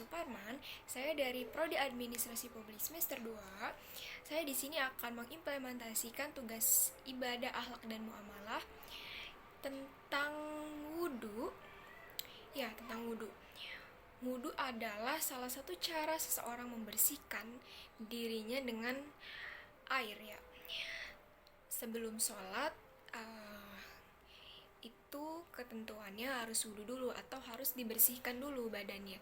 Suparman. Saya dari Prodi Administrasi Publik semester 2. Saya di sini akan mengimplementasikan tugas ibadah, akhlak dan muamalah tentang wudhu. Ya, tentang wudhu. Wudhu adalah salah satu cara seseorang membersihkan dirinya dengan air ya. Sebelum sholat, itu ketentuannya harus wudhu dulu atau harus dibersihkan dulu badannya.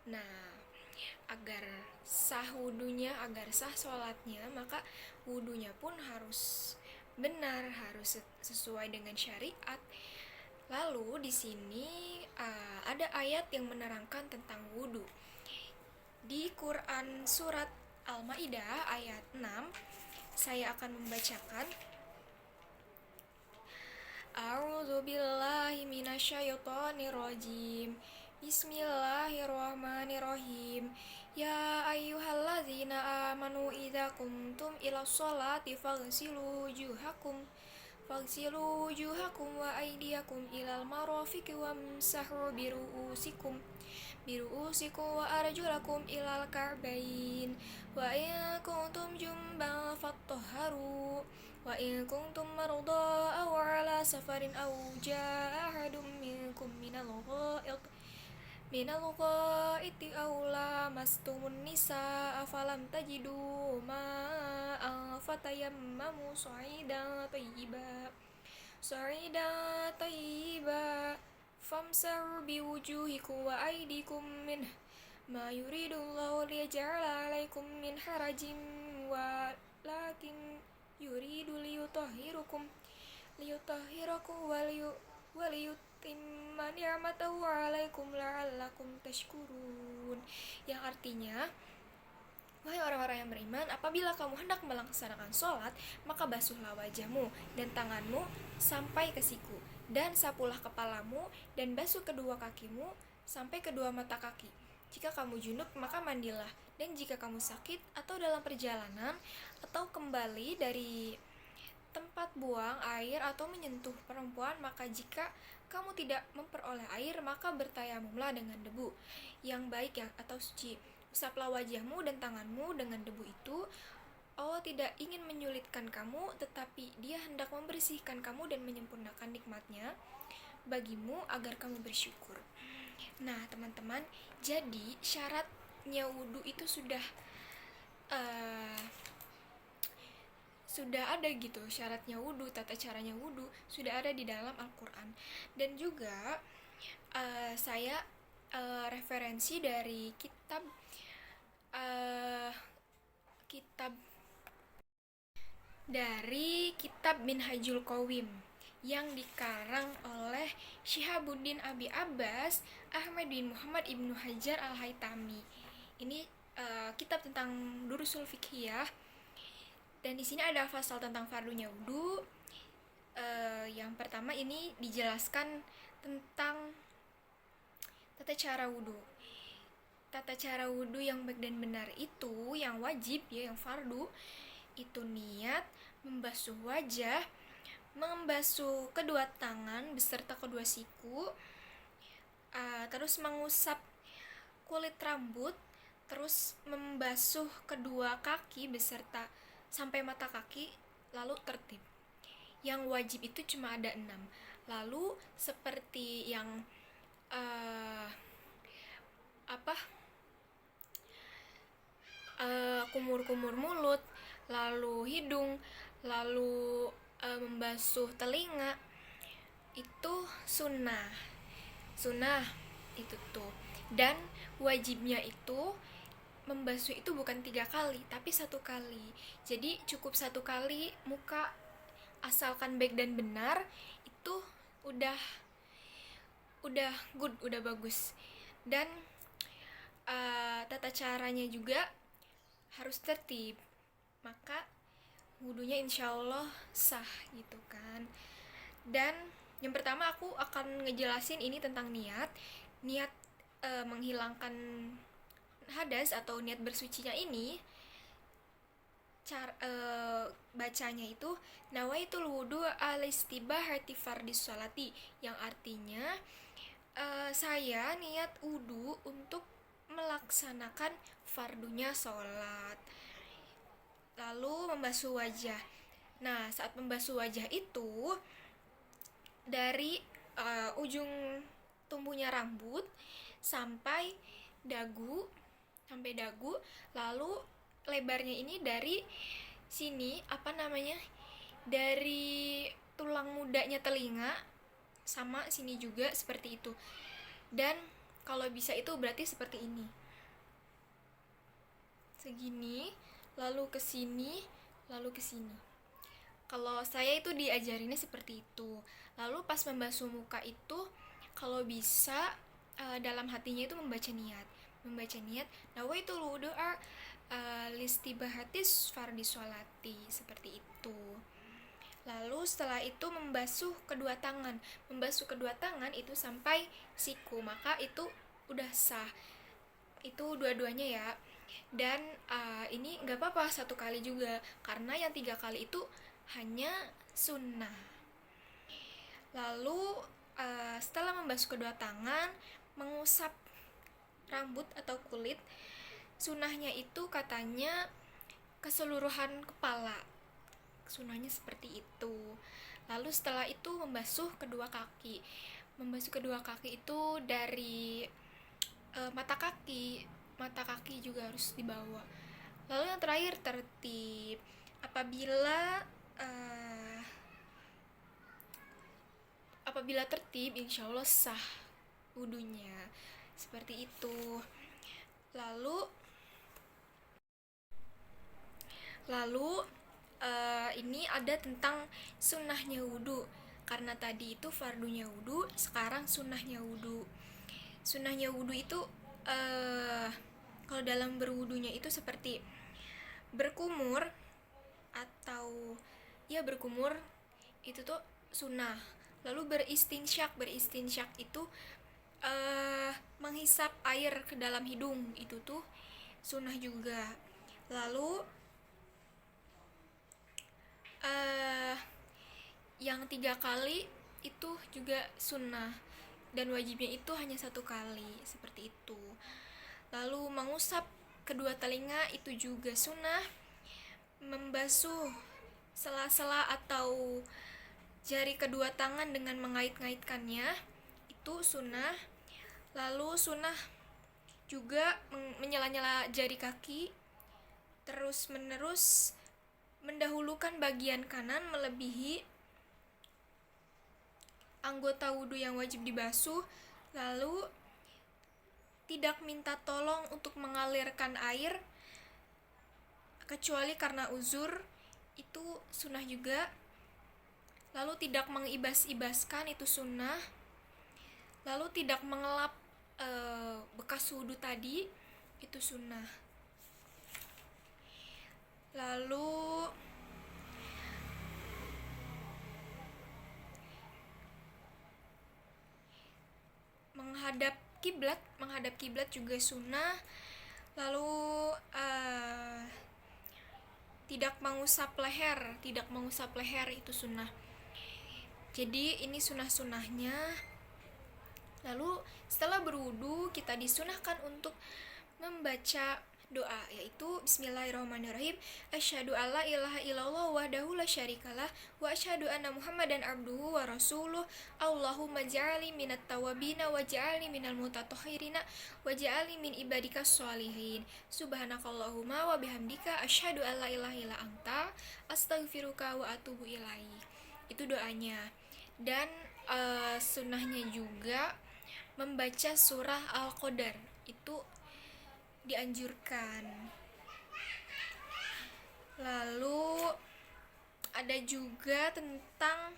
Nah, agar sah wudhunya, agar sah sholatnya, maka wudhunya pun harus benar, harus sesuai dengan syariat. Lalu di sini ada ayat yang menerangkan tentang wudhu. Di Quran surat Al-Maidah ayat 6, saya akan membacakan. A'udzu billahi minasyaitonir rajim. Bismillahirrahmanirrahim. Ya ayyuhalladzina amanu idza qumtum ilas sholati faghsilu wujuhakum wa aydiyakum ilal marafiqi wamsahu biru'usikum wa arjulakum ilal ka'bain wa in kuntum junban fattahharu wa in kuntum marda aw ala safarin aw jaa ahadum minkum minal ghaiti aw lamastumun nisaa falam tajidu ma'an fatayammamu sa'idan tayyiba famsahu biwujuhikum wa aydikum minhu ma yuridullahu liyaj'ala 'alaikum min harajin walakin yuridu liyutahhirakum wa liyutimma ni'matahu 'alaikum la'allakum tashkurun, yang artinya, wahai orang-orang yang beriman, apabila kamu hendak melaksanakan sholat, maka basuhlah wajahmu dan tanganmu sampai ke siku, dan sapulah kepalamu, dan basuh kedua kakimu sampai kedua mata kaki. Jika kamu junub, maka mandilah, dan jika kamu sakit atau dalam perjalanan atau kembali dari tempat buang air atau menyentuh perempuan, maka jika kamu tidak memperoleh air, maka bertayamumlah dengan debu yang baik atau suci. Usaplah wajahmu dan tanganmu dengan debu itu. Allah tidak ingin menyulitkan kamu, tetapi Dia hendak membersihkan kamu dan menyempurnakan nikmat-Nya bagimu agar kamu bersyukur. Nah, teman-teman, jadi syaratnya wudhu itu sudah ada gitu, syaratnya wudhu, tata caranya wudhu sudah ada di dalam Al-Quran. Dan juga saya referensi dari kitab Minhajul Qawim yang dikarang oleh Syihabuddin Abi Abbas Ahmad bin Muhammad Ibnu Hajar Al-Haytami. Ini kitab tentang durusul fiqhiyah, dan di sini ada pasal tentang fardunya wudhu. Yang pertama ini dijelaskan tentang tata cara wudhu. Tata cara wudhu yang baik dan benar itu, yang wajib ya, yang fardu, itu niat, membasuh wajah, membasuh kedua tangan beserta kedua siku, terus mengusap kulit rambut, terus membasuh kedua kaki beserta sampai mata kaki, lalu tertib. Yang wajib itu cuma ada 6. Lalu seperti yang kumur-kumur mulut, lalu hidung, lalu membasuh telinga, itu sunnah itu tuh. Dan wajibnya itu membasuh itu bukan 3 kali tapi 1 kali. Jadi cukup 1 kali muka, asalkan baik dan benar, itu udah good, udah bagus. Dan tata caranya juga harus tertib, maka wudhunya insyaallah sah gitu kan. Dan yang pertama aku akan ngejelasin ini tentang niat menghilangkan hadas atau niat bersucinya ini. Bacanya itu nawaitul wudu al-istibahati fardis sholati, yang artinya saya niat wudu untuk melaksanakan fardunya sholat. Lalu membasuh wajah. Nah, saat membasuh wajah itu dari ujung tumbuhnya rambut sampai dagu, lalu lebarnya ini dari sini dari tulang mudanya telinga sama sini juga seperti itu. Dan kalau bisa itu berarti seperti ini, segini, lalu ke sini, lalu ke sini. Kalau saya itu diajarinnya seperti itu. Lalu pas membasuh muka itu kalau bisa dalam hatinya itu membaca niat nawaitul wudu'a listibahatis fardhi sholati, seperti itu. Lalu setelah itu membasuh kedua tangan itu sampai siku, maka itu udah sah. Itu dua-duanya ya. Dan ini nggak apa-apa 1 kali juga, karena yang 3 kali itu hanya sunnah. Lalu setelah membasuh kedua tangan, mengusap rambut atau kulit, sunnahnya itu katanya keseluruhan kepala, sunnahnya seperti itu. Lalu setelah itu membasuh kedua kaki itu dari mata kaki juga harus dibawa. Lalu yang terakhir tertib. Apabila tertib, insya Allah sah wudunya, seperti itu. Lalu ini ada tentang sunnahnya wudu, karena tadi itu fardunya wudu, sekarang sunnahnya wudu. Sunnahnya wudu itu kalau dalam berwudunya itu seperti berkumur atau berkumur itu tuh sunnah. Lalu beristinsyak itu menghisap air ke dalam hidung, itu tuh sunnah juga. Lalu yang 3 kali itu juga sunnah, dan wajibnya itu hanya 1 kali, seperti itu. Lalu mengusap kedua telinga itu juga sunnah. Membasuh sela-sela atau jari kedua tangan dengan mengait-ngaitkannya itu sunnah. Lalu sunnah juga menyela-nyela jari kaki terus menerus, mendahulukan bagian kanan melebihi anggota wudhu yang wajib dibasuh. Lalu tidak minta tolong untuk mengalirkan air kecuali karena uzur, itu sunnah juga. Lalu tidak mengibas-ibaskan, itu sunnah. Lalu tidak mengelap bekas wudhu tadi, itu sunnah. Lalu menghadap kiblat juga sunnah. Lalu tidak mengusap leher itu sunnah. Jadi ini sunnah-sunnahnya. Lalu setelah berwudu kita disunahkan untuk membaca doa, yaitu bismillahirrahmanirrahim, asyhadu alla ilaha illallah wahdahu la syarikalah wa asyhadu anna muhammadan abduhu wa rasuluh, allahumma ja'alni minat tawabina wa ja'alni minal mutatahhirina wa ja'alni min ibadikas sholihin, subhanakallahumma wa bihamdika asyhadu alla ilaha illa anta astaghfiruka wa atubu ilaik. Itu doanya. Dan sunnahnya juga membaca surah Al-Qadar, itu dianjurkan. Lalu ada juga tentang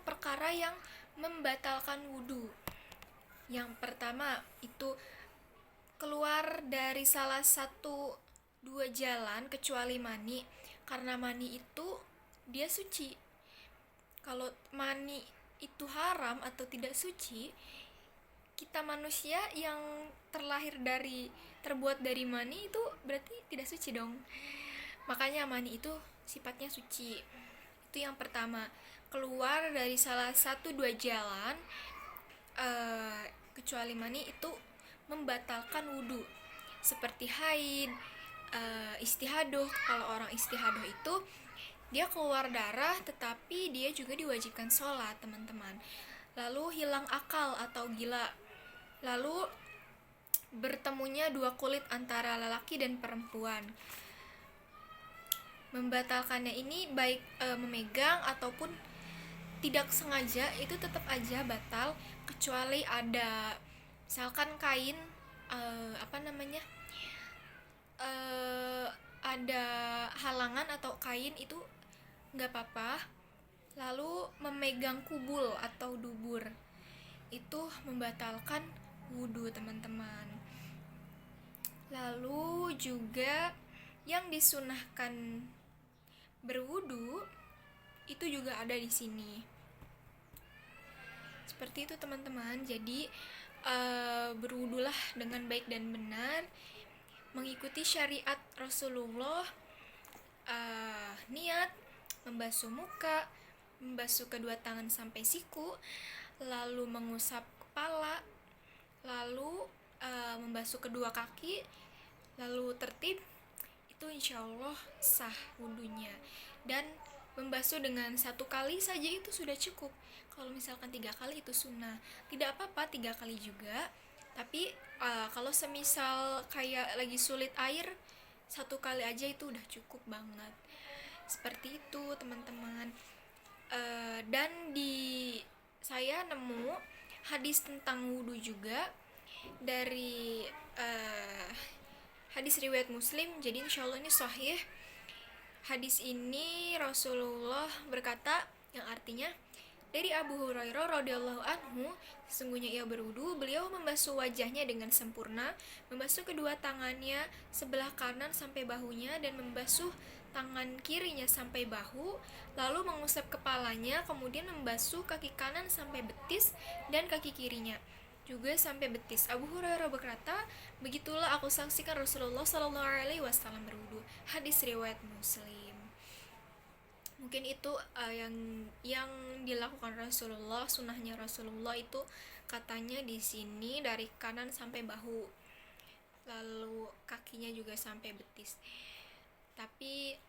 perkara yang membatalkan wudhu. Yang pertama itu keluar dari salah satu 2 jalan kecuali mani, karena mani itu dia suci. Kalau mani itu haram atau tidak suci, kita manusia yang terbuat dari mani itu berarti tidak suci dong. Makanya mani itu sifatnya suci. Itu yang pertama, keluar dari salah satu 2 jalan kecuali mani itu membatalkan wudhu, seperti haid, istihadoh. Kalau orang istihadoh itu dia keluar darah tetapi dia juga diwajibkan sholat, teman-teman. Lalu hilang akal atau gila, lalu bertemunya dua kulit antara lelaki dan perempuan. Membatalkannya ini baik memegang ataupun tidak sengaja itu tetap aja batal, kecuali ada misalkan kain ada halangan atau kain itu nggak apa-apa. Lalu memegang kubul atau dubur itu membatalkan wudhu, teman-teman. Lalu juga yang disunahkan berwudhu itu juga ada di sini. Seperti itu, teman-teman. Jadi berwudulah dengan baik dan benar, mengikuti syariat Rasulullah. Niat membasuh muka, membasuh kedua tangan sampai siku, lalu mengusap kepala, lalu membasuh kedua kaki, lalu tertib. Itu insya Allah sah wudhunya. Dan membasuh dengan 1 kali saja itu sudah cukup. Kalau misalkan 3 kali itu sunnah, tidak apa-apa 3 kali juga. Tapi kalau semisal kayak lagi sulit air, 1 kali aja itu udah cukup banget. Seperti itu, teman-teman. Dan saya nemu hadis tentang wudhu juga dari hadis riwayat Muslim. Jadi insya Allah ini sahih. Hadis ini Rasulullah berkata, yang artinya dari Abu Hurairah radhiyallahu anhu, sesungguhnya ia berwudu, beliau membasuh wajahnya dengan sempurna, membasuh kedua tangannya sebelah kanan sampai bahunya, dan membasuh tangan kirinya sampai bahu, lalu mengusap kepalanya, kemudian membasuh kaki kanan sampai betis dan kaki kirinya juga sampai betis. Abu Hurairah berkata, begitulah aku saksikan Rasulullah SAW berwudu. Hadis riwayat Muslim. Mungkin itu yang dilakukan Rasulullah, sunnahnya Rasulullah itu katanya di sini dari kanan sampai bahu, lalu kakinya juga sampai betis. Tapi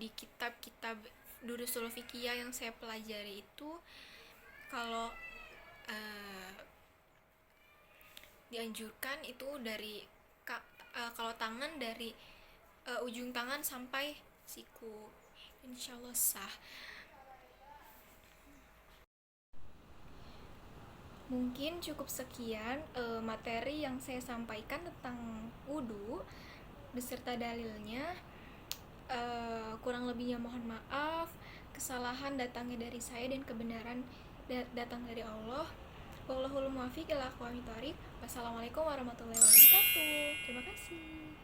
di kitab-kitab Durusul Fikih yang saya pelajari itu, kalau dianjurkan itu dari kalau tangan dari ujung tangan sampai siku, insyaallah sah. Mungkin cukup sekian materi yang saya sampaikan tentang wudhu beserta dalilnya. Kurang lebihnya mohon maaf. Kesalahan datangnya dari saya dan kebenaran datang dari Allah. Wallahul muwaffiq ila aqwamit thoriq. Wassalamualaikum warahmatullahi wabarakatuh. Terima kasih.